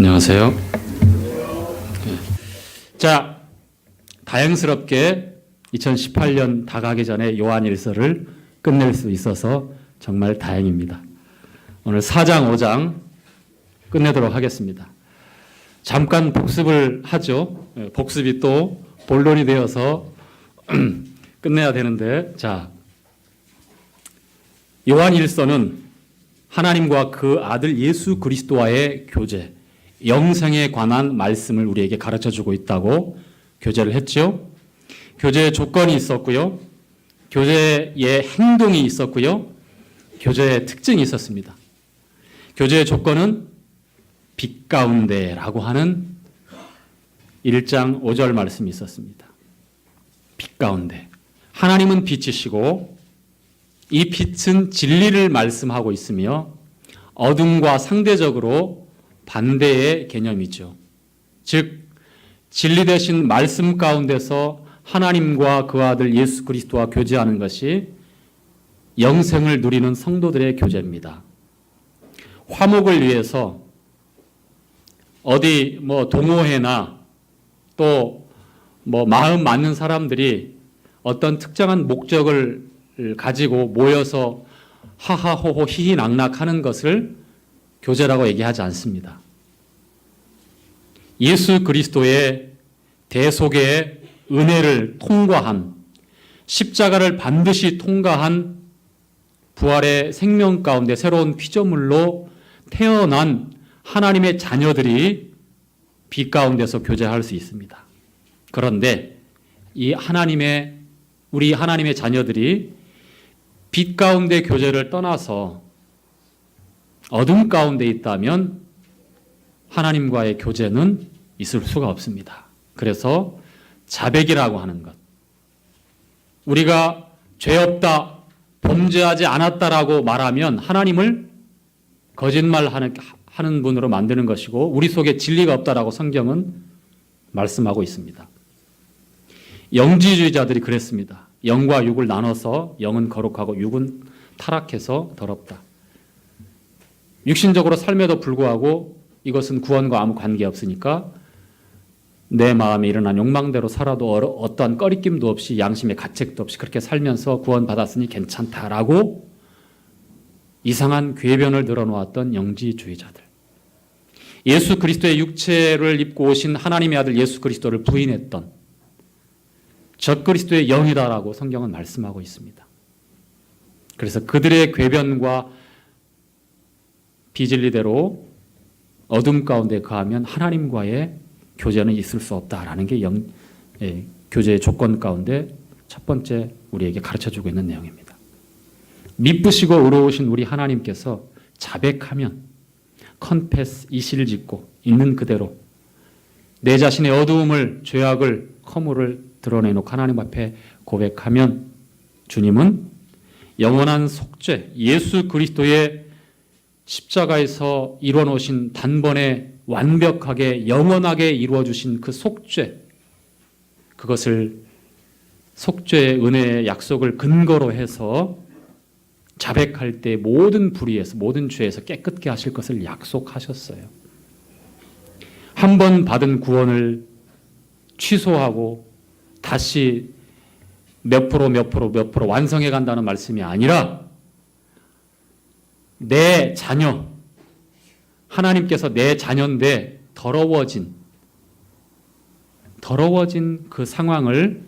안녕하세요. 자, 다행스럽게 2018년 다 가기 전에 요한일서를 끝낼 수 있어서 정말 다행입니다. 오늘 4장, 5장 끝내도록 하겠습니다. 잠깐 복습을 하죠. 복습이 또 본론이 되어서 끝내야 되는데, 자, 요한일서는 하나님과 그 아들 예수 그리스도와의 교제, 영생에 관한 말씀을 우리에게 가르쳐주고 있다고 교제를 했죠. 교제의 조건이 있었고요. 교제의 행동이 있었고요. 교제의 특징이 있었습니다. 교제의 조건은 빛 가운데라고 하는 1장 5절 말씀이 있었습니다. 빛 가운데. 하나님은 빛이시고 이 빛은 진리를 말씀하고 있으며 어둠과 상대적으로 반대의 개념이죠. 즉 진리 대신 말씀 가운데서 하나님과 그 아들 예수 그리스도와 교제하는 것이 영생을 누리는 성도들의 교제입니다. 화목을 위해서 어디 동호회나 또 마음 맞는 사람들이 어떤 특정한 목적을 가지고 모여서 하하호호 히히낙낙하는 것을 교제라고 얘기하지 않습니다. 예수 그리스도의 대속의 은혜를 통과한, 십자가를 반드시 통과한 부활의 생명 가운데 새로운 피조물로 태어난 하나님의 자녀들이 빛 가운데서 교제할 수 있습니다. 그런데 이 우리 하나님의 자녀들이 빛 가운데 교제를 떠나서 어둠 가운데 있다면 하나님과의 교제는 있을 수가 없습니다. 그래서 자백이라고 하는 것, 우리가 죄 없다, 범죄하지 않았다라고 말하면 하나님을 거짓말하는 분으로 만드는 것이고 우리 속에 진리가 없다라고 성경은 말씀하고 있습니다. 영지주의자들이 그랬습니다. 영과 육을 나눠서 영은 거룩하고 육은 타락해서 더럽다. 육신적으로 삶에도 불구하고 이것은 구원과 아무 관계없으니까 내 마음에 일어난 욕망대로 살아도 어떠한 꺼리낌도 없이 양심의 가책도 없이 그렇게 살면서 구원받았으니 괜찮다라고 이상한 궤변을 늘어놓았던 영지주의자들. 예수 그리스도의 육체를 입고 오신 하나님의 아들 예수 그리스도를 부인했던 적그리스도의 영이다라고 성경은 말씀하고 있습니다. 그래서 그들의 궤변과 비진리대로 어둠 가운데 거하면 하나님과의 교제는 있을 수 없다라는 게 교제의 조건 가운데 첫 번째 우리에게 가르쳐주고 있는 내용입니다. 미쁘시고 의로우신 우리 하나님께서 자백하면 컨페스 이실을 짓고 있는 그대로 내 자신의 어두움을, 죄악을, 허물을 드러내놓고 하나님 앞에 고백하면 주님은 영원한 속죄, 예수 그리스도의 십자가에서 이루어놓으신 단번에 완벽하게 영원하게 이루어주신 그 속죄, 그것을 속죄의 은혜의 약속을 근거로 해서 자백할 때 모든 불의에서 모든 죄에서 깨끗게 하실 것을 약속하셨어요. 한 번 받은 구원을 취소하고 다시 몇 프로 완성해 간다는 말씀이 아니라 내 자녀, 하나님께서 내 자녀인데 더러워진 그 상황을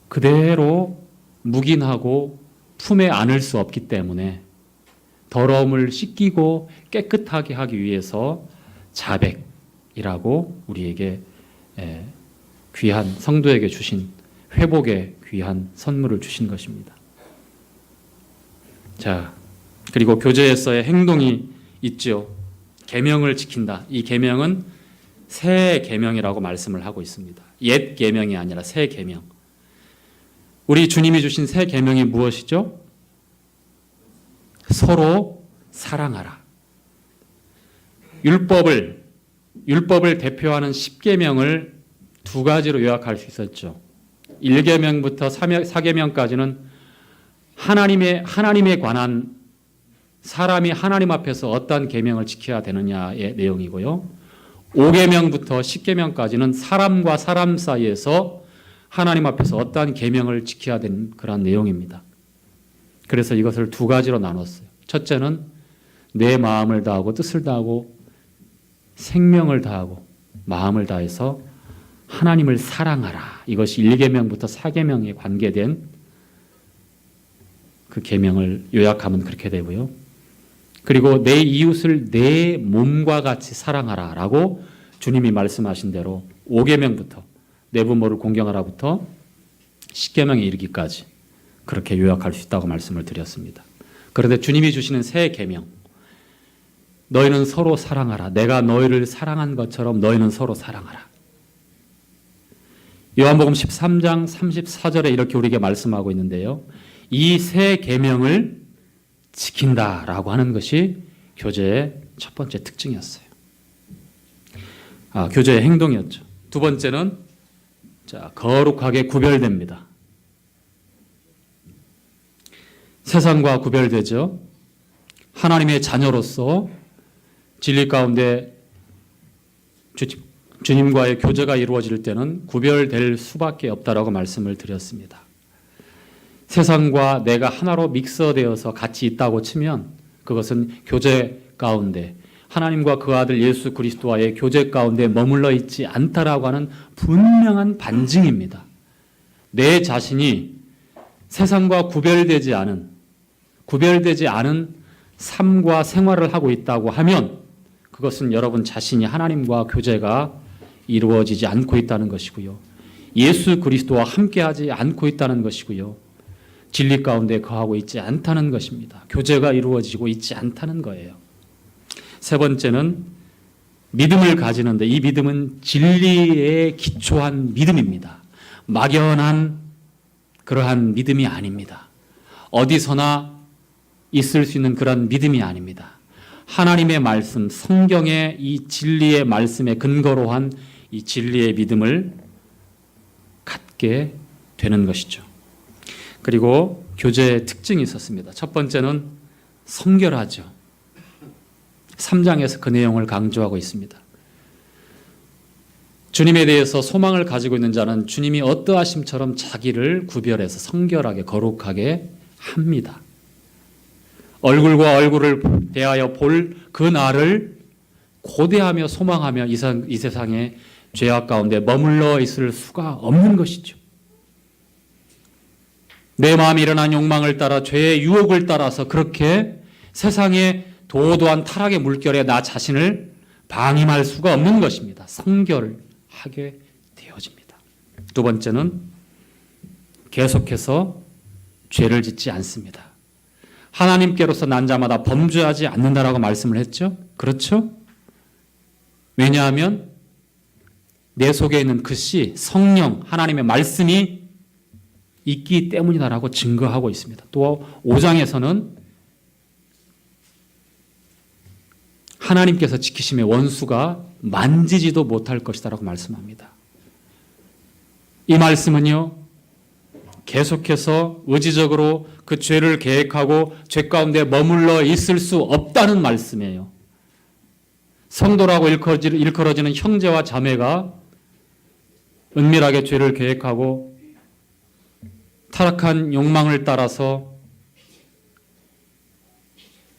그대로 묵인하고 품에 안을 수 없기 때문에 더러움을 씻기고 깨끗하게 하기 위해서 자백이라고 우리에게 귀한 성도에게 주신 회복의 귀한 선물을 주신 것입니다. 자, 그리고 교제에서의 행동이 있죠. 계명을 지킨다. 이 계명은 새 계명이라고 말씀을 하고 있습니다. 옛 계명이 아니라 새 계명. 우리 주님이 주신 새 계명이 무엇이죠? 서로 사랑하라. 율법을 대표하는 10계명을 두 가지로 요약할 수 있었죠. 1계명부터 4계명까지는 하나님에 관한 사람이 하나님 앞에서 어떠한 계명을 지켜야 되느냐의 내용이고요. 5계명부터 10계명까지는 사람과 사람 사이에서 하나님 앞에서 어떠한 계명을 지켜야 되는 그런 내용입니다. 그래서 이것을 두 가지로 나눴어요. 첫째는 내 마음을 다하고 뜻을 다하고 생명을 다하고 마음을 다해서 하나님을 사랑하라. 이것이 1계명부터 4계명에 관계된 그 계명을 요약하면 그렇게 되고요. 그리고 내 이웃을 내 몸과 같이 사랑하라 라고 주님이 말씀하신 대로 5계명부터 내 부모를 공경하라부터 10계명에 이르기까지 그렇게 요약할 수 있다고 말씀을 드렸습니다. 그런데 주님이 주시는 새 계명, 너희는 서로 사랑하라. 내가 너희를 사랑한 것처럼 너희는 서로 사랑하라. 요한복음 13장 34절에 이렇게 우리에게 말씀하고 있는데요. 이 새 계명을 지킨다라고 하는 것이 교제의 첫 번째 특징이었어요. 교제의 행동이었죠. 두 번째는 거룩하게 구별됩니다. 세상과 구별되죠. 하나님의 자녀로서 진리 가운데 주님과의 교제가 이루어질 때는 구별될 수밖에 없다라고 말씀을 드렸습니다. 세상과 내가 하나로 믹서되어서 같이 있다고 치면 그것은 교제 가운데 하나님과 그 아들 예수 그리스도와의 교제 가운데 머물러 있지 않다라고 하는 분명한 반증입니다. 내 자신이 세상과 구별되지 않은 삶과 생활을 하고 있다고 하면 그것은 여러분 자신이 하나님과 교제가 이루어지지 않고 있다는 것이고요. 예수 그리스도와 함께하지 않고 있다는 것이고요. 진리 가운데 거하고 있지 않다는 것입니다. 교제가 이루어지고 있지 않다는 거예요. 세 번째는 믿음을 가지는데 이 믿음은 진리에 기초한 믿음입니다. 막연한 그러한 믿음이 아닙니다. 어디서나 있을 수 있는 그런 믿음이 아닙니다. 하나님의 말씀, 성경의 이 진리의 말씀에 근거로 한 이 진리의 믿음을 갖게 되는 것이죠. 그리고 교제의 특징이 있었습니다. 첫 번째는 성결하죠. 3장에서 그 내용을 강조하고 있습니다. 주님에 대해서 소망을 가지고 있는 자는 주님이 어떠하심처럼 자기를 구별해서 성결하게 거룩하게 합니다. 얼굴과 얼굴을 대하여 볼 그 날을 고대하며 소망하며 이 세상에 죄악 가운데 머물러 있을 수가 없는 것이죠. 내 마음에 일어난 욕망을 따라 죄의 유혹을 따라서 그렇게 세상의 도도한 타락의 물결에 나 자신을 방임할 수가 없는 것입니다. 성결하게 되어집니다. 두 번째는 계속해서 죄를 짓지 않습니다. 하나님께로서 난 자마다 범죄하지 않는다라고 말씀을 했죠. 그렇죠? 왜냐하면 내 속에 있는 그 씨, 성령, 하나님의 말씀이 있기 때문이다라고 증거하고 있습니다. 또 5장에서는 하나님께서 지키심의 원수가 만지지도 못할 것이다라고 말씀합니다. 이 말씀은요, 계속해서 의지적으로 그 죄를 계획하고 죄 가운데 머물러 있을 수 없다는 말씀이에요. 성도라고 일컬어지는 형제와 자매가 은밀하게 죄를 계획하고 타락한 욕망을 따라서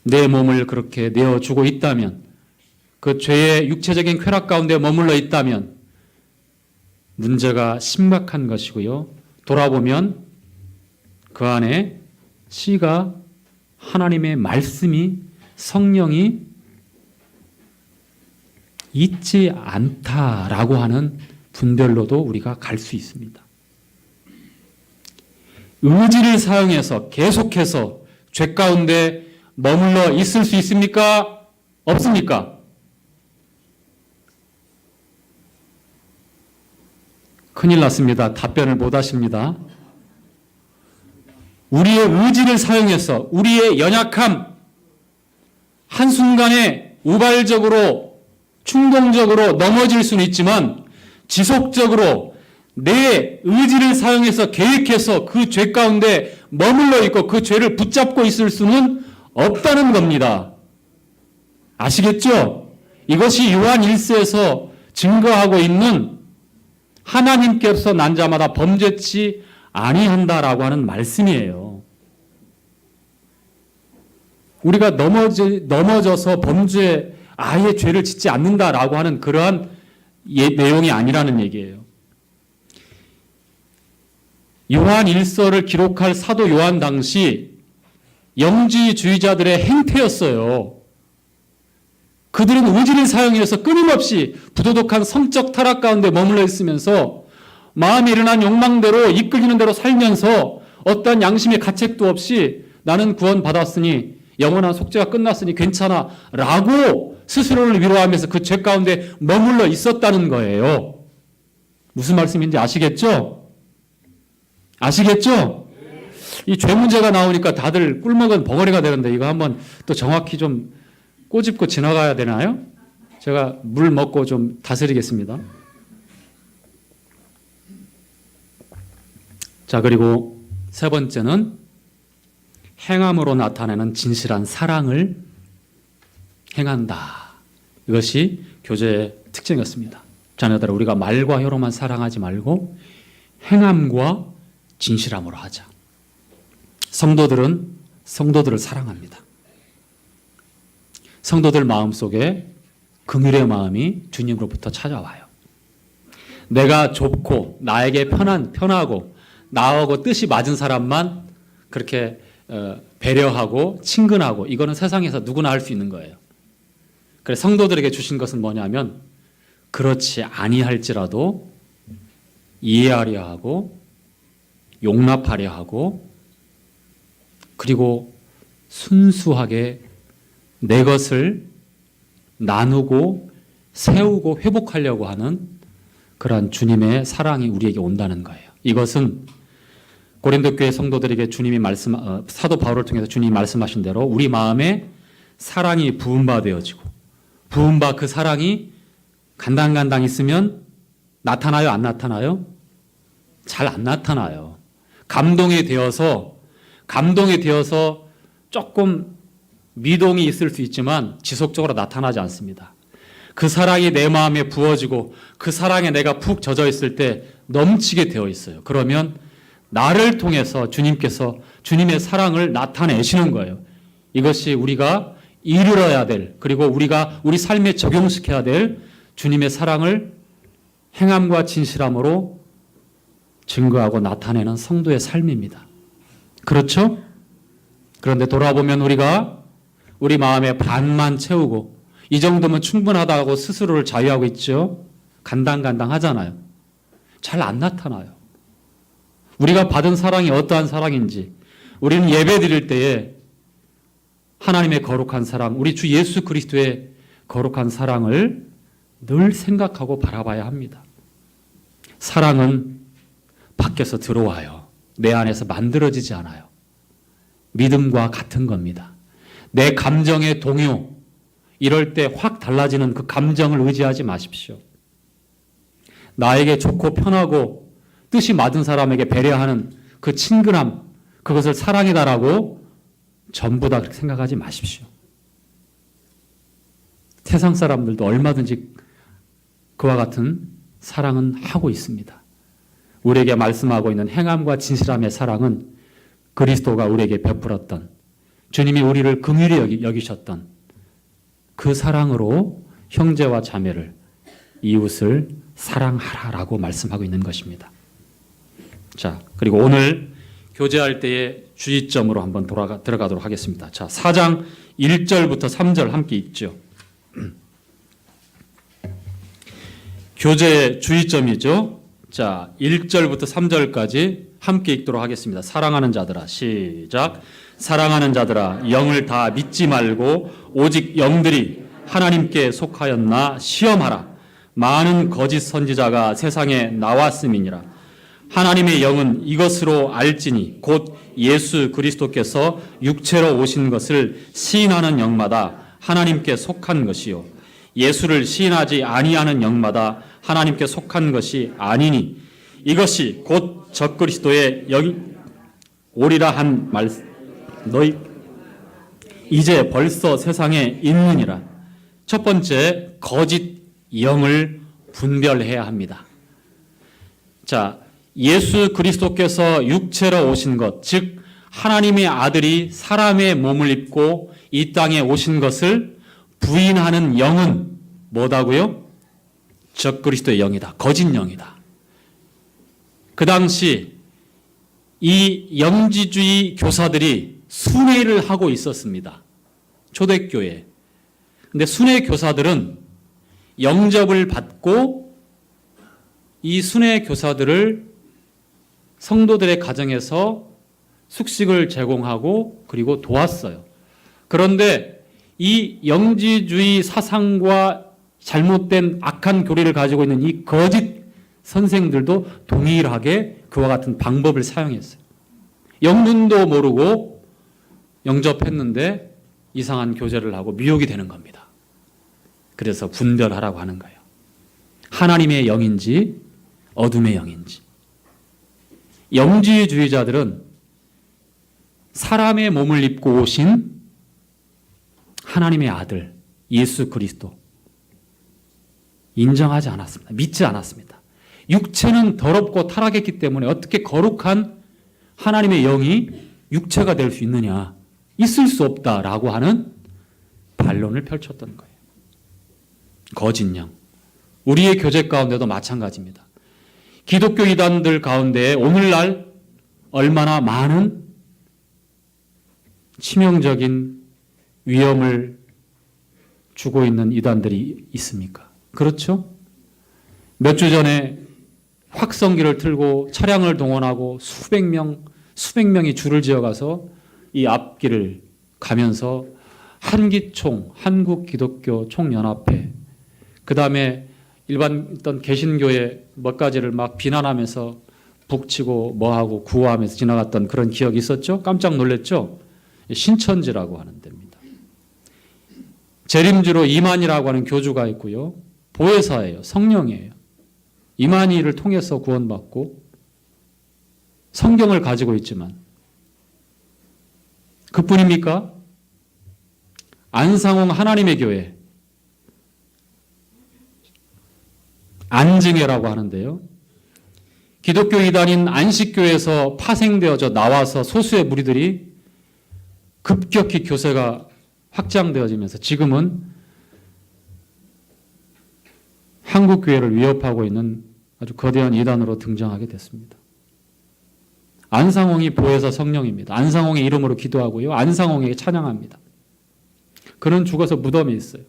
내 몸을 그렇게 내어주고 있다면, 그 죄의 육체적인 쾌락 가운데 머물러 있다면 문제가 심각한 것이고요. 돌아보면 그 안에 씨가 하나님의 말씀이, 성령이 있지 않다라고 하는 분별로도 우리가 갈 수 있습니다. 의지를 사용해서 계속해서 죄 가운데 머물러 있을 수 있습니까? 없습니까? 큰일 났습니다. 답변을 못 하십니다. 우리의 의지를 사용해서 우리의 연약함, 한순간에 우발적으로 충동적으로 넘어질 수는 있지만 지속적으로 내 의지를 사용해서 계획해서 그 죄 가운데 머물러 있고 그 죄를 붙잡고 있을 수는 없다는 겁니다. 아시겠죠? 이것이 요한 1서에서 증거하고 있는 하나님께서 난 자마다 범죄치 아니한다라고 하는 말씀이에요. 우리가 넘어져서 범죄 아예 죄를 짓지 않는다라고 하는 그러한 내용이 아니라는 얘기예요. 요한 1서를 기록할 사도 요한 당시 영지주의자들의 행태였어요. 그들은 의지를 사용해서 끊임없이 부도덕한 성적 타락 가운데 머물러 있으면서 마음에 일어난 욕망대로 이끌리는 대로 살면서 어떠한 양심의 가책도 없이 나는 구원받았으니 영원한 속죄가 끝났으니 괜찮아 라고 스스로를 위로하면서 그 죄 가운데 머물러 있었다는 거예요. 무슨 말씀인지 아시겠죠? 아시겠죠? 이 죄 문제가 나오니까 다들 꿀먹은 벙어리가 되는데 이거 한번 또 정확히 좀 꼬집고 지나가야 되나요? 제가 물 먹고 좀 다스리겠습니다. 자, 그리고 세 번째는 행함으로 나타내는 진실한 사랑을 행한다. 이것이 교제의 특징이었습니다. 자녀들아, 우리가 말과 혀로만 사랑하지 말고 행함과 진실함으로 하자. 성도들은 성도들을 사랑합니다. 성도들 마음속에 긍휼의 마음이 주님으로부터 찾아와요. 내가 좋고 나에게 편하고 나하고 뜻이 맞은 사람만 그렇게 배려하고 친근하고 이거는 세상에서 누구나 할 수 있는 거예요. 그래서 성도들에게 주신 것은 뭐냐면 그렇지 아니할지라도 이해하려 하고 용납하려 하고 그리고 순수하게 내 것을 나누고 세우고 회복하려고 하는 그러한 주님의 사랑이 우리에게 온다는 거예요. 이것은 고린도 교회 성도들에게 주님이 사도 바울을 통해서 주님이 말씀하신 대로 우리 마음에 사랑이 부은 바 되어지고 부은 바 그 사랑이 간당간당 있으면 나타나요? 안 나타나요? 잘 안 나타나요. 감동에 되어서 조금 미동이 있을 수 있지만 지속적으로 나타나지 않습니다. 그 사랑이 내 마음에 부어지고 그 사랑에 내가 푹 젖어 있을 때 넘치게 되어 있어요. 그러면 나를 통해서 주님께서 주님의 사랑을 나타내시는 거예요. 이것이 우리가 이루어야 될, 그리고 우리가 우리 삶에 적용시켜야 될 주님의 사랑을 행함과 진실함으로 증거하고 나타내는 성도의 삶입니다. 그렇죠? 그런데 돌아보면 우리가 우리 마음의 반만 채우고 이 정도면 충분하다고 스스로를 자유하고 있죠. 간당간당 하잖아요. 잘 안 나타나요. 우리가 받은 사랑이 어떠한 사랑인지 우리는 예배 드릴 때에 하나님의 거룩한 사랑, 우리 주 예수 그리스도의 거룩한 사랑을 늘 생각하고 바라봐야 합니다. 사랑은 밖에서 들어와요. 내 안에서 만들어지지 않아요. 믿음과 같은 겁니다. 내 감정의 동요, 이럴 때 확 달라지는 그 감정을 의지하지 마십시오. 나에게 좋고 편하고 뜻이 맞은 사람에게 배려하는 그 친근함, 그것을 사랑이다라고 전부 다 그렇게 생각하지 마십시오. 세상 사람들도 얼마든지 그와 같은 사랑은 하고 있습니다. 우리에게 말씀하고 있는 행함과 진실함의 사랑은 그리스도가 우리에게 베풀었던, 주님이 우리를 긍휼히 여기셨던 그 사랑으로 형제와 자매를, 이웃을 사랑하라라고 말씀하고 있는 것입니다. 자, 그리고 오늘 교제할 때의 주의점으로 한번 들어가도록 하겠습니다. 자, 4장 1절부터 3절 함께 읽죠. 교제의 주의점이죠. 자, 1절부터 3절까지 함께 읽도록 하겠습니다. 사랑하는 자들아, 시작. 사랑하는 자들아, 영을 다 믿지 말고 오직 영들이 하나님께 속하였나 시험하라. 많은 거짓 선지자가 세상에 나왔음이니라. 하나님의 영은 이것으로 알지니 곧 예수 그리스도께서 육체로 오신 것을 시인하는 영마다 하나님께 속한 것이요, 예수를 시인하지 아니하는 영마다 하나님께 속한 것이 아니니 이것이 곧 적그리스도의 영이 오리라 한 말. 너희 이제 벌써 세상에 있느니라. 첫 번째, 거짓 영을 분별해야 합니다. 자, 예수 그리스도께서 육체로 오신 것, 즉 하나님의 아들이 사람의 몸을 입고 이 땅에 오신 것을 부인하는 영은 뭐다고요? 적그리스도의 영이다. 거짓 영이다. 그 당시 이 영지주의 교사들이 순회를 하고 있었습니다. 초대교회. 근데 순회 교사들은 영접을 받고 이 순회 교사들을 성도들의 가정에서 숙식을 제공하고 그리고 도왔어요. 그런데 이 영지주의 사상과 잘못된 악한 교리를 가지고 있는 이 거짓 선생들도 동일하게 그와 같은 방법을 사용했어요. 영문도 모르고 영접했는데 이상한 교제를 하고 미혹이 되는 겁니다. 그래서 분별하라고 하는 거예요. 하나님의 영인지 어둠의 영인지. 영지주의자들은 사람의 몸을 입고 오신 하나님의 아들 예수 그리스도 인정하지 않았습니다. 믿지 않았습니다. 육체는 더럽고 타락했기 때문에 어떻게 거룩한 하나님의 영이 육체가 될 수 있느냐, 있을 수 없다라고 하는 반론을 펼쳤던 거예요. 거짓 영. 우리의 교제 가운데도 마찬가지입니다. 기독교 이단들 가운데 오늘날 얼마나 많은 치명적인 위험을 주고 있는 이단들이 있습니까? 그렇죠? 몇 주 전에 확성기를 틀고 차량을 동원하고 수백 명이 줄을 지어가서 이 앞길을 가면서 한기총, 한국기독교 총연합회, 그 다음에 일반 어떤 개신교의 몇 가지를 막 비난하면서 북치고 뭐하고 구호하면서 지나갔던 그런 기억이 있었죠? 깜짝 놀랐죠? 신천지라고 하는 데입니다. 재림주로 이만희라고 하는 교주가 있고요. 보혜사예요. 성령이에요. 이만희를 통해서 구원받고 성경을 가지고 있지만 그뿐입니까? 안상홍 하나님의 교회 안증회라고 하는데요. 기독교 이단인 안식교에서 파생되어져 나와서 소수의 무리들이 급격히 교세가 확장되어지면서 지금은 한국교회를 위협하고 있는 아주 거대한 이단으로 등장하게 됐습니다. 안상홍이 보혜사 성령입니다. 안상홍의 이름으로 기도하고요. 안상홍에게 찬양합니다. 그는 죽어서 무덤에 있어요.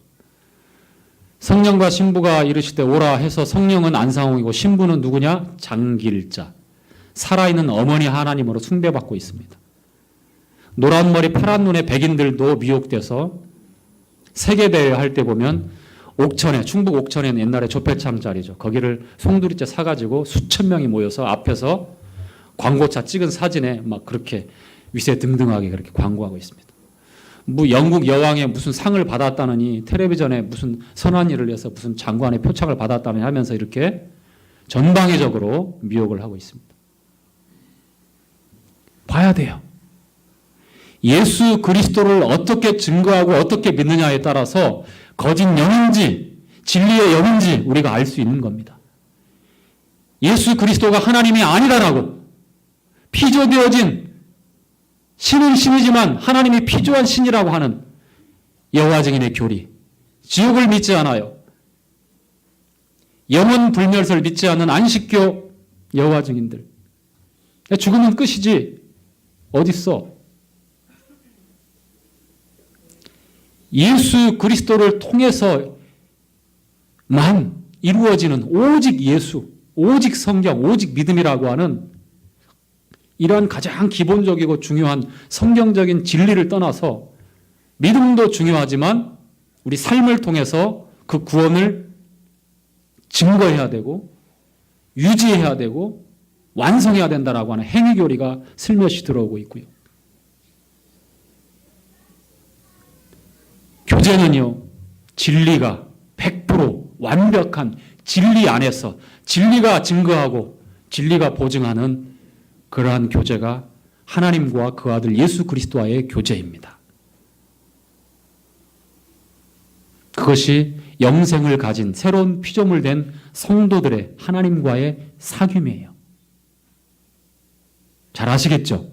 성령과 신부가 이르시되 오라 해서 성령은 안상홍이고 신부는 누구냐? 장길자. 살아있는 어머니 하나님으로 숭배받고 있습니다. 노란 머리 파란 눈의 백인들도 미혹돼서 세계대회 할 때 보면 옥천에, 충북 옥천에는 옛날에 조폐창 자리죠. 거기를 송두리째 사가지고 수천 명이 모여서 앞에서 광고차 찍은 사진에 막 그렇게 위세등등하게 그렇게 광고하고 있습니다. 뭐 영국 여왕의 무슨 상을 받았다느니 텔레비전에 무슨 선한 일을 해서 무슨 장관의 표창을 받았다느니 하면서 이렇게 전방위적으로 미혹을 하고 있습니다. 봐야 돼요. 예수 그리스도를 어떻게 증거하고 어떻게 믿느냐에 따라서 거짓 영인지 진리의 영인지 우리가 알 수 있는 겁니다. 예수 그리스도가 하나님이 아니라라고 피조되어진 신은 신이지만 하나님이 피조한 신이라고 하는 여호와 증인의 교리, 지옥을 믿지 않아요. 영원 불멸설 믿지 않는 안식교 여호와 증인들. 죽으면 끝이지 어딨어? 예수 그리스도를 통해서만 이루어지는 오직 예수, 오직 성경, 오직 믿음이라고 하는 이러한 가장 기본적이고 중요한 성경적인 진리를 떠나서 믿음도 중요하지만 우리 삶을 통해서 그 구원을 증거해야 되고 유지해야 되고 완성해야 된다라고 하는 행위교리가 슬며시 들어오고 있고요. 교제는요, 진리가 100% 완벽한 진리 안에서 진리가 증거하고 진리가 보증하는 그러한 교제가 하나님과 그 아들 예수 그리스도와의 교제입니다. 그것이 영생을 가진 새로운 피조물 된 성도들의 하나님과의 사귐이에요. 잘 아시겠죠?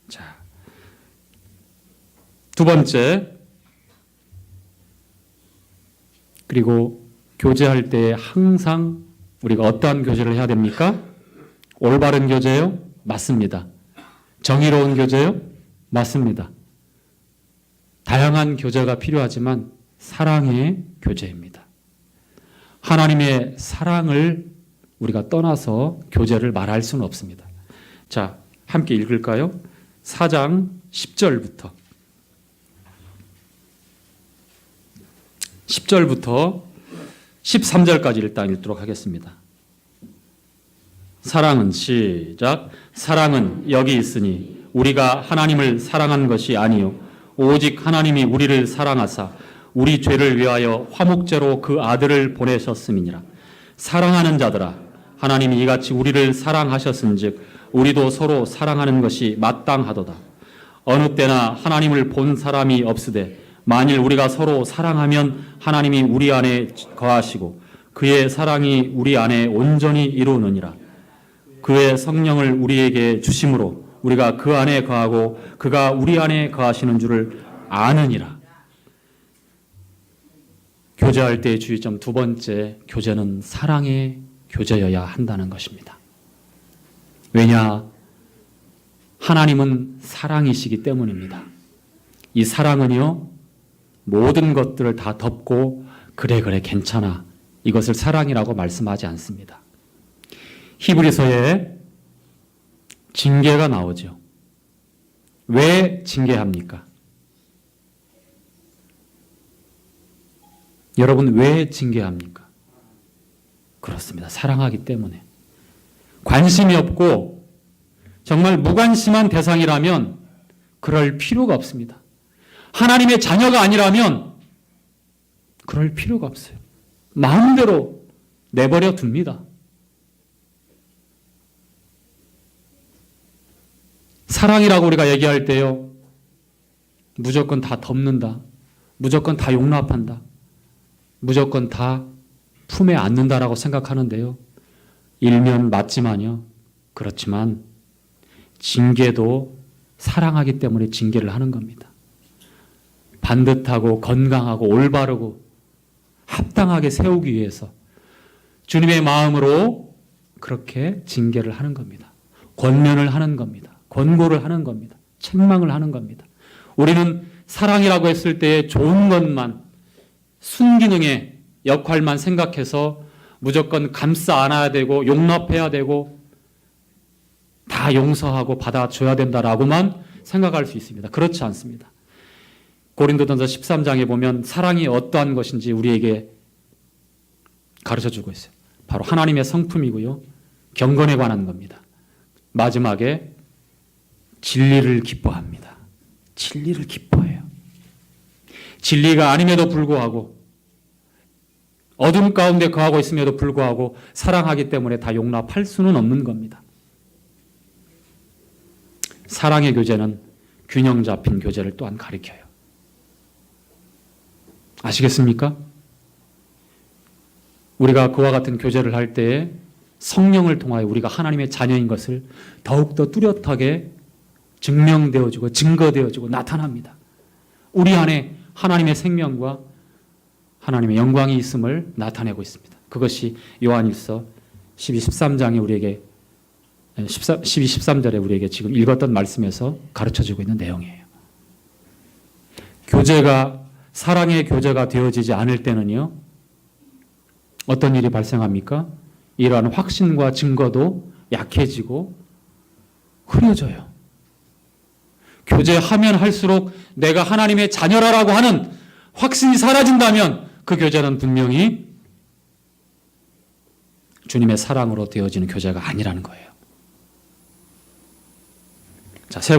자, 두 번째, 그리고 교제할 때 항상 우리가 어떠한 교제를 해야 됩니까? 올바른 교제요? 맞습니다. 정의로운 교제요? 맞습니다. 다양한 교제가 필요하지만 사랑의 교제입니다. 하나님의 사랑을 우리가 떠나서 교제를 말할 수는 없습니다. 자, 함께 읽을까요? 4장 10절부터 13절까지 일단 읽도록 하겠습니다. 사랑은 시작. 사랑은 여기 있으니 우리가 하나님을 사랑한 것이 아니요 오직 하나님이 우리를 사랑하사 우리 죄를 위하여 화목제로 그 아들을 보내셨음이니라. 사랑하는 자들아, 하나님이 이같이 우리를 사랑하셨은즉 우리도 서로 사랑하는 것이 마땅하도다. 어느 때나 하나님을 본 사람이 없으되 만일 우리가 서로 사랑하면 하나님이 우리 안에 거하시고 그의 사랑이 우리 안에 온전히 이루느니라. 그의 성령을 우리에게 주심으로 우리가 그 안에 거하고 그가 우리 안에 거하시는 줄을 아느니라. 교제할 때의 주의점 두 번째, 교제는 사랑의 교제여야 한다는 것입니다. 왜냐? 하나님은 사랑이시기 때문입니다. 이 사랑은요, 모든 것들을 다 덮고 그래 괜찮아, 이것을 사랑이라고 말씀하지 않습니다. 히브리서에 징계가 나오죠. 왜 징계합니까? 여러분, 왜 징계합니까? 그렇습니다. 사랑하기 때문에. 관심이 없고 정말 무관심한 대상이라면 그럴 필요가 없습니다. 하나님의 자녀가 아니라면 그럴 필요가 없어요. 마음대로 내버려 둡니다. 사랑이라고 우리가 얘기할 때요, 무조건 다 덮는다, 무조건 다 용납한다, 무조건 다 품에 안는다라고 생각하는데요, 일면 맞지만요, 그렇지만 징계도 사랑하기 때문에 징계를 하는 겁니다. 반듯하고 건강하고 올바르고 합당하게 세우기 위해서 주님의 마음으로 그렇게 징계를 하는 겁니다. 권면을 하는 겁니다. 권고를 하는 겁니다. 책망을 하는 겁니다. 우리는 사랑이라고 했을 때 좋은 것만, 순기능의 역할만 생각해서 무조건 감싸 안아야 되고 용납해야 되고 다 용서하고 받아줘야 된다라고만 생각할 수 있습니다. 그렇지 않습니다. 고린도전서 13장에 보면 사랑이 어떠한 것인지 우리에게 가르쳐주고 있어요. 바로 하나님의 성품이고요, 경건에 관한 겁니다. 마지막에 진리를 기뻐합니다. 진리를 기뻐해요. 진리가 아님에도 불구하고, 어둠 가운데 거하고 있음에도 불구하고 사랑하기 때문에 다 용납할 수는 없는 겁니다. 사랑의 교제는 균형 잡힌 교제를 또한 가리켜요. 아시겠습니까? 우리가 그와 같은 교제를 할 때에 성령을 통하여 우리가 하나님의 자녀인 것을 더욱더 뚜렷하게 증명되어지고 증거되어지고 나타납니다. 우리 안에 하나님의 생명과 하나님의 영광이 있음을 나타내고 있습니다. 그것이 요한일서 12, 13장에 우리에게 12, 13절에 우리에게 지금 읽었던 말씀에서 가르쳐주고 있는 내용이에요. 교제가 사랑의 교제가 되어지지 않을 때는요, 어떤 일이 발생합니까? 이러한 확신과 증거도 약해지고 흐려져요. 교제하면 할수록 내가 하나님의 자녀라고 하는 확신이 사라진다면 그 교제는 분명히 주님의 사랑으로 되어지는 교제가 아니라는 거예요. 자, 세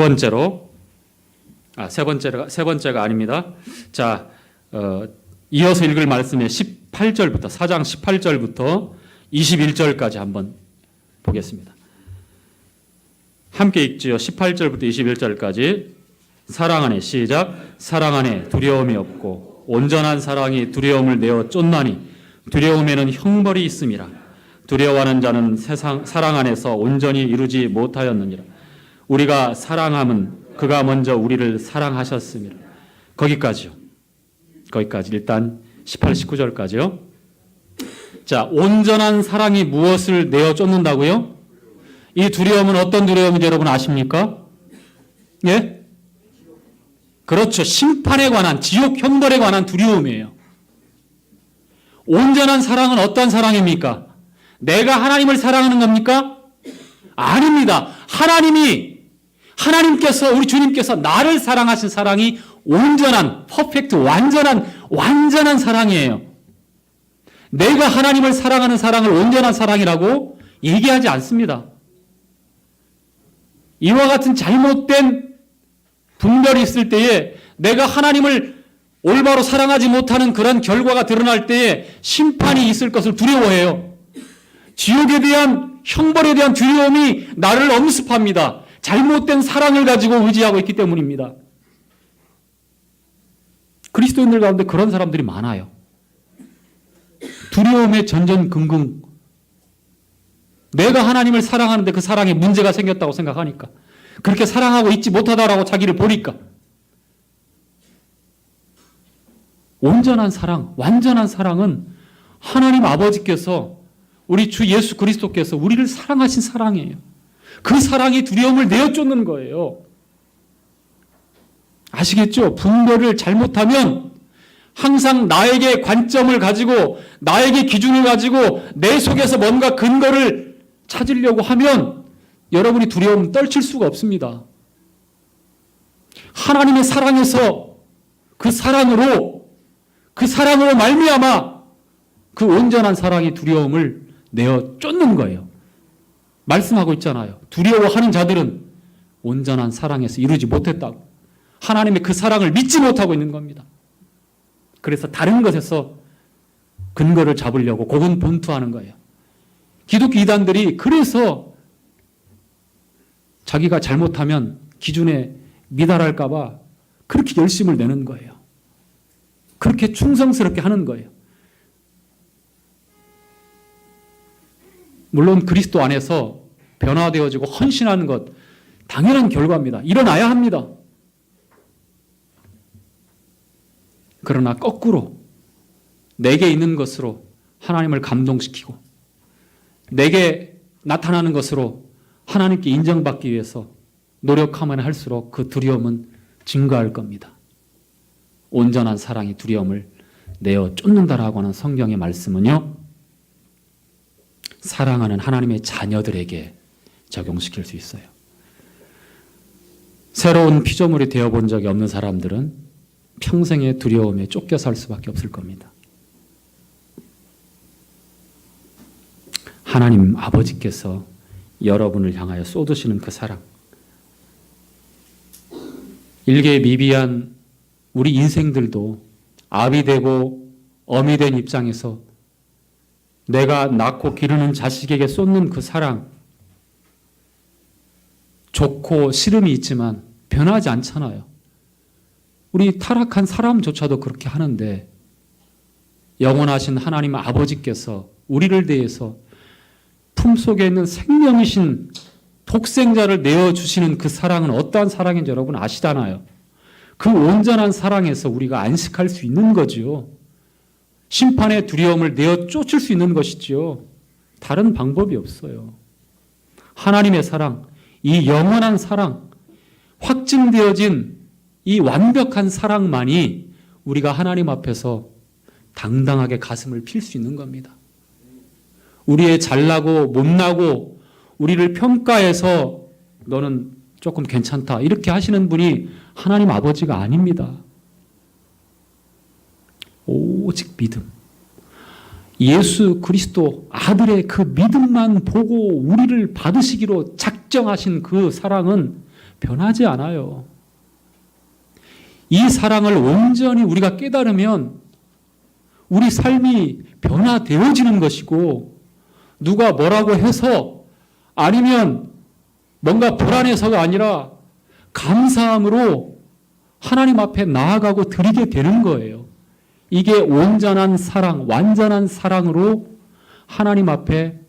번째가 아닙니다. 자, 이어서 읽을 말씀의 18절부터, 4장 18절부터 21절까지 한번 보겠습니다. 함께 읽지요. 18절부터 21절까지. 사랑 안에, 시작. 사랑 안에 두려움이 없고 온전한 사랑이 두려움을 내어 쫓나니 두려움에는 형벌이 있음이라. 두려워하는 자는 세상 사랑 안에서 온전히 이루지 못하였느니라. 우리가 사랑함은 그가 먼저 우리를 사랑하셨음이라. 거기까지요. 거기까지 일단 18, 19절까지요. 자, 온전한 사랑이 무엇을 내어 쫓는다고요? 이 두려움은 어떤 두려움인지 여러분 아십니까? 예? 그렇죠. 심판에 관한, 지옥 형벌에 관한 두려움이에요. 온전한 사랑은 어떤 사랑입니까? 내가 하나님을 사랑하는 겁니까? 아닙니다. 하나님께서, 우리 주님께서 나를 사랑하신 사랑이 온전한, 퍼펙트, 완전한 사랑이에요. 내가 하나님을 사랑하는 사랑을 온전한 사랑이라고 얘기하지 않습니다. 이와 같은 잘못된 분별이 있을 때에 내가 하나님을 올바로 사랑하지 못하는 그런 결과가 드러날 때에 심판이 있을 것을 두려워해요. 지옥에 대한 형벌에 대한 두려움이 나를 엄습합니다. 잘못된 사랑을 가지고 의지하고 있기 때문입니다. 그리스도인들 가운데 그런 사람들이 많아요. 두려움에 전전긍긍. 내가 하나님을 사랑하는데 그 사랑에 문제가 생겼다고 생각하니까, 그렇게 사랑하고 있지 못하다라고 자기를 보니까. 온전한 사랑, 완전한 사랑은 하나님 아버지께서, 우리 주 예수 그리스도께서 우리를 사랑하신 사랑이에요. 그 사랑이 두려움을 내어쫓는 거예요. 아시겠죠? 분별을 잘못하면 항상 나에게 관점을 가지고, 나에게 기준을 가지고 내 속에서 뭔가 근거를 찾으려고 하면 여러분이 두려움 떨칠 수가 없습니다. 하나님의 사랑에서 그 사랑으로 말미암아 그 온전한 사랑이 두려움을 내어 쫓는 거예요. 말씀하고 있잖아요. 두려워하는 자들은 온전한 사랑에서 이루지 못했다고. 하나님의 그 사랑을 믿지 못하고 있는 겁니다. 그래서 다른 것에서 근거를 잡으려고 고군분투하는 거예요. 기독교 이단들이 그래서 자기가 잘못하면 기준에 미달할까 봐 그렇게 열심을 내는 거예요. 그렇게 충성스럽게 하는 거예요. 물론 그리스도 안에서 변화되어지고 헌신하는 것 당연한 결과입니다. 일어나야 합니다. 그러나 거꾸로 내게 있는 것으로 하나님을 감동시키고 내게 나타나는 것으로 하나님께 인정받기 위해서 노력하면 할수록 그 두려움은 증가할 겁니다. 온전한 사랑이 두려움을 내어 쫓는다라고 하는 성경의 말씀은요, 사랑하는 하나님의 자녀들에게 적용시킬 수 있어요. 새로운 피조물이 되어본 적이 없는 사람들은 평생의 두려움에 쫓겨 살 수밖에 없을 겁니다. 하나님 아버지께서 여러분을 향하여 쏟으시는 그 사랑, 일개 미비한 우리 인생들도 아비 되고 어미 된 입장에서 내가 낳고 기르는 자식에게 쏟는 그 사랑, 좋고 싫음이 있지만 변하지 않잖아요. 우리 타락한 사람조차도 그렇게 하는데 영원하신 하나님 아버지께서 우리를 대해서 품속에 있는 생명이신 독생자를 내어주시는 그 사랑은 어떠한 사랑인지 여러분 아시잖아요. 그 온전한 사랑에서 우리가 안식할 수 있는 거죠. 심판의 두려움을 내어 쫓을 수 있는 것이죠. 다른 방법이 없어요. 하나님의 사랑, 이 영원한 사랑, 확증되어진 이 완벽한 사랑만이 우리가 하나님 앞에서 당당하게 가슴을 필 수 있는 겁니다. 우리의 잘나고 못나고 우리를 평가해서 너는 조금 괜찮다 이렇게 하시는 분이 하나님 아버지가 아닙니다. 오직 믿음, 예수 그리스도 아들의 그 믿음만 보고 우리를 받으시기로 작정하신 그 사랑은 변하지 않아요. 이 사랑을 온전히 우리가 깨달으면 우리 삶이 변화되어지는 것이고, 누가 뭐라고 해서 아니면 뭔가 불안해서가 아니라 감사함으로 하나님 앞에 나아가고 드리게 되는 거예요. 이게 온전한 사랑, 완전한 사랑으로 하나님 앞에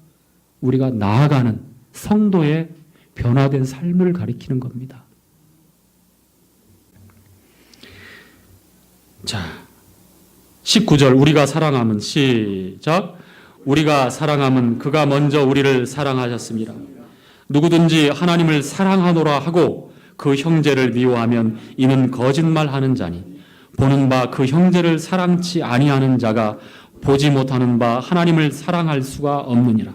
우리가 나아가는 성도의 변화된 삶을 가리키는 겁니다. 자, 19절 우리가 사랑함은 시작. 우리가 사랑함은 그가 먼저 우리를 사랑하셨습니다. 누구든지 하나님을 사랑하노라 하고 그 형제를 미워하면 이는 거짓말하는 자니 보는 바 그 형제를 사랑치 아니하는 자가 보지 못하는 바 하나님을 사랑할 수가 없느니라.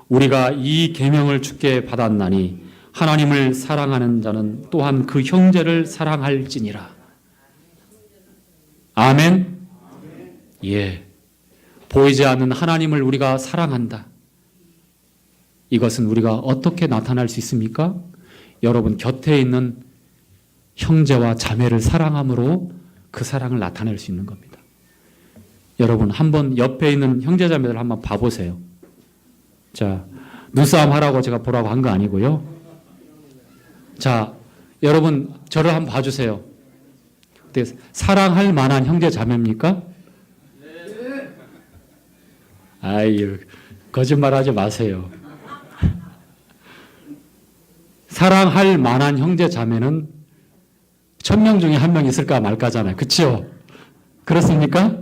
우리가 이 계명을 주께 받았나니 하나님을 사랑하는 자는 또한 그 형제를 사랑할지니라. 아멘. 예. 보이지 않는 하나님을 우리가 사랑한다. 이것은 우리가 어떻게 나타날 수 있습니까? 여러분 곁에 있는 형제와 자매를 사랑함으로 그 사랑을 나타낼 수 있는 겁니다. 여러분 한번 옆에 있는 형제 자매들 한번 봐보세요. 자, 눈싸움 하라고 제가 보라고 한 거 아니고요. 자, 여러분 저를 한번 봐주세요. 사랑할 만한 형제 자매입니까? 아유, 거짓말하지 마세요. 사랑할 만한 형제 자매는 1000명 중에 1명 있을까 말까잖아요. 그렇죠? 그렇습니까?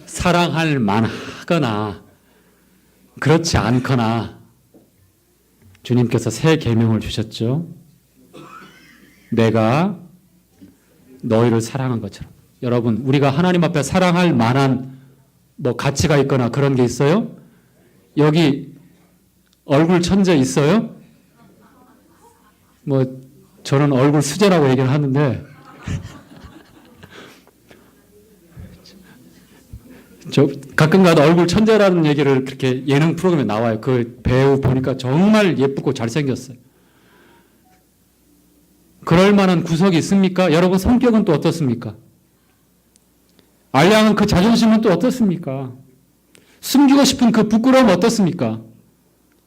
사랑할 만하거나 그렇지 않거나 주님께서 새 계명을 주셨죠. 내가 너희를 사랑한 것처럼. 여러분 우리가 하나님 앞에 사랑할 만한 가치가 있거나 그런 게 있어요? 여기 얼굴 천재 있어요? 저는 얼굴 수제라고 얘기를 하는데 저 가끔가다 얼굴 천재라는 얘기를 그렇게 예능 프로그램에 나와요. 그 배우 보니까 정말 예쁘고 잘생겼어요. 그럴 만한 구석이 있습니까? 여러분 성격은 또 어떻습니까? 알량한 그 자존심은 또 어떻습니까? 숨기고 싶은 그 부끄러움 어떻습니까?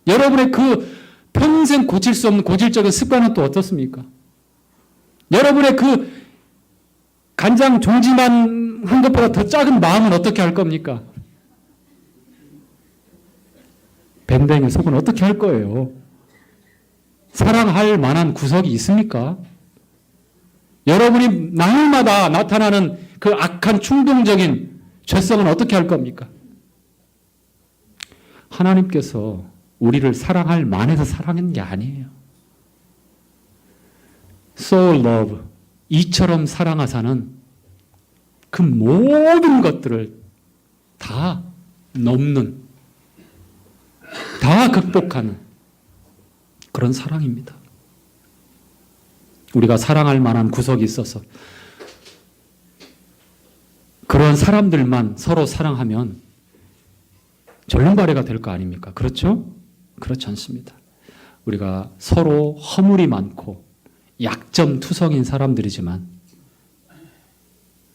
여러분의 그 평생 고칠 수 없는 고질적인 습관은 또 어떻습니까? 여러분의 그 간장 종지만 한 것보다 더 작은 마음은 어떻게 할 겁니까? 밴댕이 속은 어떻게 할 거예요? 사랑할 만한 구석이 있습니까? 여러분이 날마다 나타나는 그 악한 충동적인 죄성은 어떻게 할 겁니까? 하나님께서 우리를 사랑할 만해서 사랑한 게 아니에요. So love, 이처럼 사랑하사는 그 모든 것들을 다 넘는, 다 극복하는 그런 사랑입니다. 우리가 사랑할 만한 구석이 있어서 그런 사람들만 서로 사랑하면 전륜발해가 될 거 아닙니까? 그렇죠? 그렇지 않습니다. 우리가 서로 허물이 많고 약점투성인 사람들이지만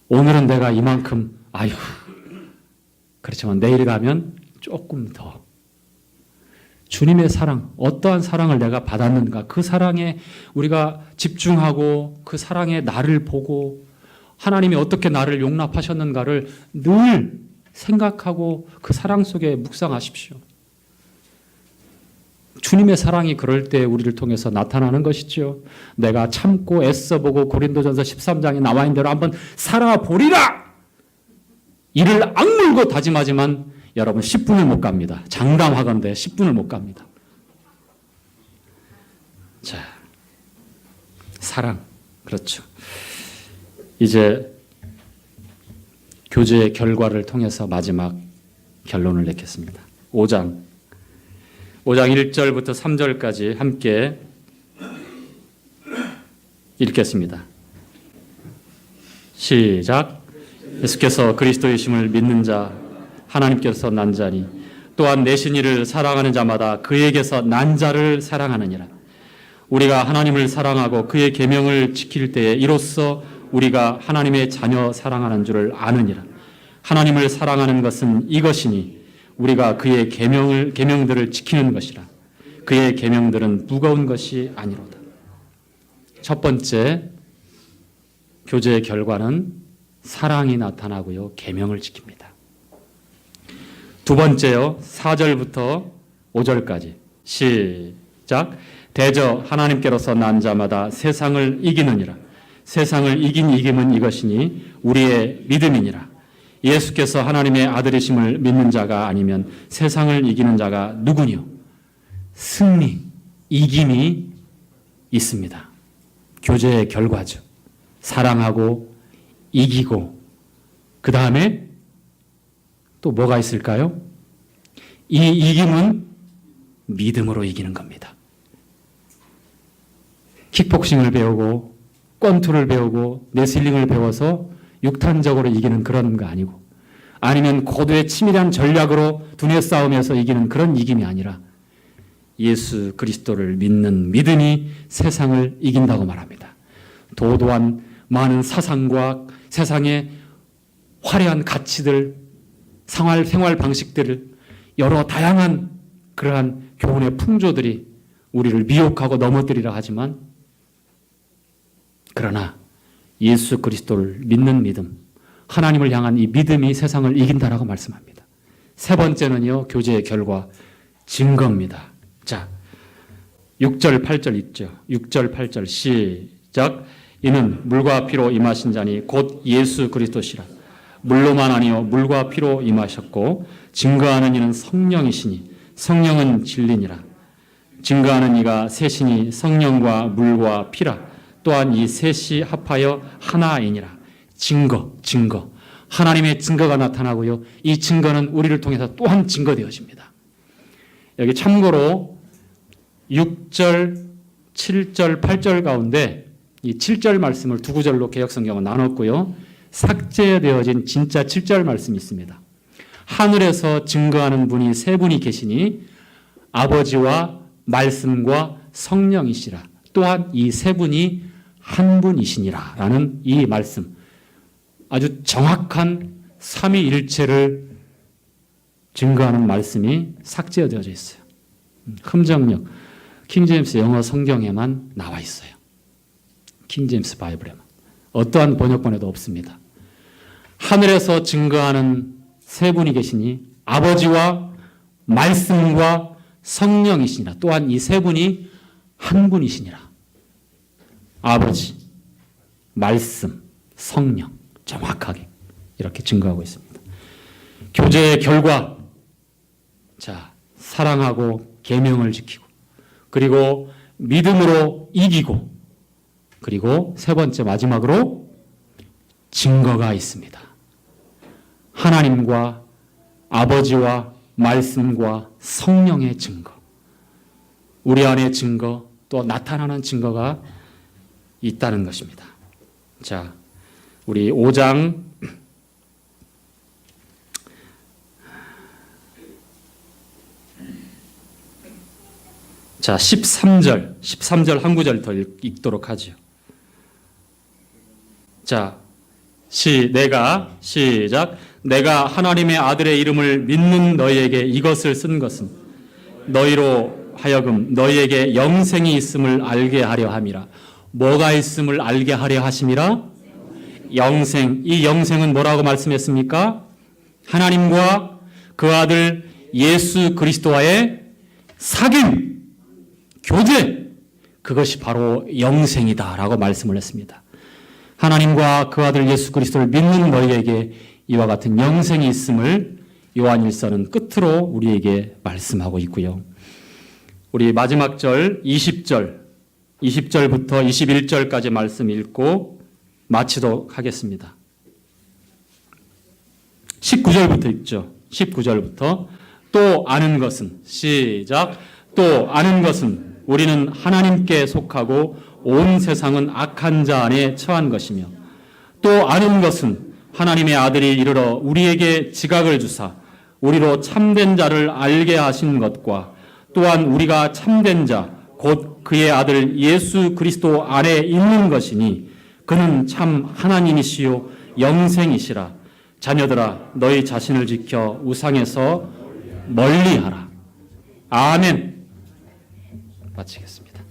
오늘은 내가 이만큼 그렇지만 내일 가면 조금 더 주님의 사랑, 어떠한 사랑을 내가 받았는가, 그 사랑에 우리가 집중하고 그 사랑에 나를 보고 하나님이 어떻게 나를 용납하셨는가를 늘 생각하고 그 사랑 속에 묵상하십시오. 주님의 사랑이 그럴 때 우리를 통해서 나타나는 것이죠. 내가 참고 애써보고 고린도전서 13장에 나와 있는 대로 한번 살아보리라! 이를 악물고 다짐하지만 여러분 10분을 못 갑니다. 장담하건대 10분을 못 갑니다. 자, 사랑. 그렇죠. 이제 교제의 결과를 통해서 마지막 결론을 내겠습니다. 5장 1절부터 3절까지 함께 읽겠습니다. 시작. 예수께서 그리스도이심을 믿는 자 하나님께서 난 자니 또한 내신 이를 사랑하는 자마다 그에게서 난 자를 사랑하느니라. 우리가 하나님을 사랑하고 그의 계명을 지킬 때에 이로써 우리가 하나님의 자녀 사랑하는 줄을 아느니라. 하나님을 사랑하는 것은 이것이니 우리가 그의 계명들을 지키는 것이라. 그의 계명들은 무거운 것이 아니로다. 첫 번째 교제의 결과는 사랑이 나타나고요. 계명을 지킵니다. 두 번째요. 4절부터 5절까지 시작. 대저 하나님께로서 난 자마다 세상을 이기느니라. 세상을 이긴 이김은 이것이니 우리의 믿음이니라. 예수께서 하나님의 아들이심을 믿는 자가 아니면 세상을 이기는 자가 누구뇨? 승리, 이김이 있습니다. 교제의 결과죠. 사랑하고 이기고 그 다음에 또 뭐가 있을까요? 이 이김은 믿음으로 이기는 겁니다. 킥복싱을 배우고 권투를 배우고 레슬링을 배워서 육탄적으로 이기는 그런 거 아니고 아니면 고도의 치밀한 전략으로 두뇌 싸움에서 이기는 그런 이김이 아니라 예수 그리스도를 믿는 믿음이 세상을 이긴다고 말합니다. 도도한 많은 사상과 세상의 화려한 가치들, 생활 방식들을 여러 다양한 그러한 교훈의 풍조들이 우리를 미혹하고 넘어뜨리라 하지만 그러나 예수 그리스도를 믿는 믿음, 하나님을 향한 이 믿음이 세상을 이긴다라고 말씀합니다. 세 번째는요, 교제의 결과, 증거입니다. 자, 6절, 8절 있죠. 6절, 8절 시작. 이는 물과 피로 임하신 자니 곧 예수 그리스도시라. 물로만 아니요 물과 피로 임하셨고 증거하는 이는 성령이시니 성령은 진리니라. 증거하는 이가 셋이니 성령과 물과 피라. 또한 이 셋이 합하여 하나이니라. 증거. 하나님의 증거가 나타나고요. 이 증거는 우리를 통해서 또한 증거되어집니다. 여기 참고로 6절, 7절, 8절 가운데 이 7절 말씀을 두 구절로 개역성경은 나눴고요. 삭제되어진 진짜 7절 말씀이 있습니다. 하늘에서 증거하는 분이 세 분이 계시니 아버지와 말씀과 성령이시라. 또한 이 세 분이 한 분이시니라 라는 이 말씀, 아주 정확한 삼위일체를 증거하는 말씀이 삭제되어져 있어요. 흠정력, 킹제임스 영어 성경에만 나와 있어요. 킹제임스 바이블에만. 어떠한 번역본에도 없습니다. 하늘에서 증거하는 세 분이 계시니 아버지와 말씀과 성령이시니라. 또한 이 세 분이 한 분이시니라. 아버지, 말씀, 성령, 정확하게 이렇게 증거하고 있습니다. 교제의 결과, 자, 사랑하고 계명을 지키고 그리고 믿음으로 이기고 그리고 세 번째 마지막으로 증거가 있습니다. 하나님과 아버지와 말씀과 성령의 증거, 우리 안의 증거, 또 나타나는 증거가 있다는 것입니다. 자, 우리 5장 자 13절 한 구절 더 읽도록 하죠. 자, 시작. 내가 하나님의 아들의 이름을 믿는 너희에게 이것을 쓴 것은 너희로 하여금 너희에게 영생이 있음을 알게 하려 함이라. 뭐가 있음을 알게 하려 하심이라? 영생. 이 영생은 뭐라고 말씀했습니까? 하나님과 그 아들 예수 그리스도와의 사귐, 교제, 그것이 바로 영생이다라고 말씀을 했습니다. 하나님과 그 아들 예수 그리스도를 믿는 너희에게 이와 같은 영생이 있음을 요한일서는 끝으로 우리에게 말씀하고 있고요. 우리 마지막 절 20절부터 21절까지 말씀 읽고 마치도록 하겠습니다. 19절부터 읽죠. 19절부터 또 아는 것은 시작. 또 아는 것은 우리는 하나님께 속하고 온 세상은 악한 자 안에 처한 것이며 또 아는 것은 하나님의 아들이 이르러 우리에게 지각을 주사 우리로 참된 자를 알게 하신 것과 또한 우리가 참된 자 곧 그의 아들 예수 그리스도 안에 있는 것이니 그는 참 하나님이시요 영생이시라. 자녀들아 너희 자신을 지켜 우상에서 멀리하라. 아멘. 마치겠습니다.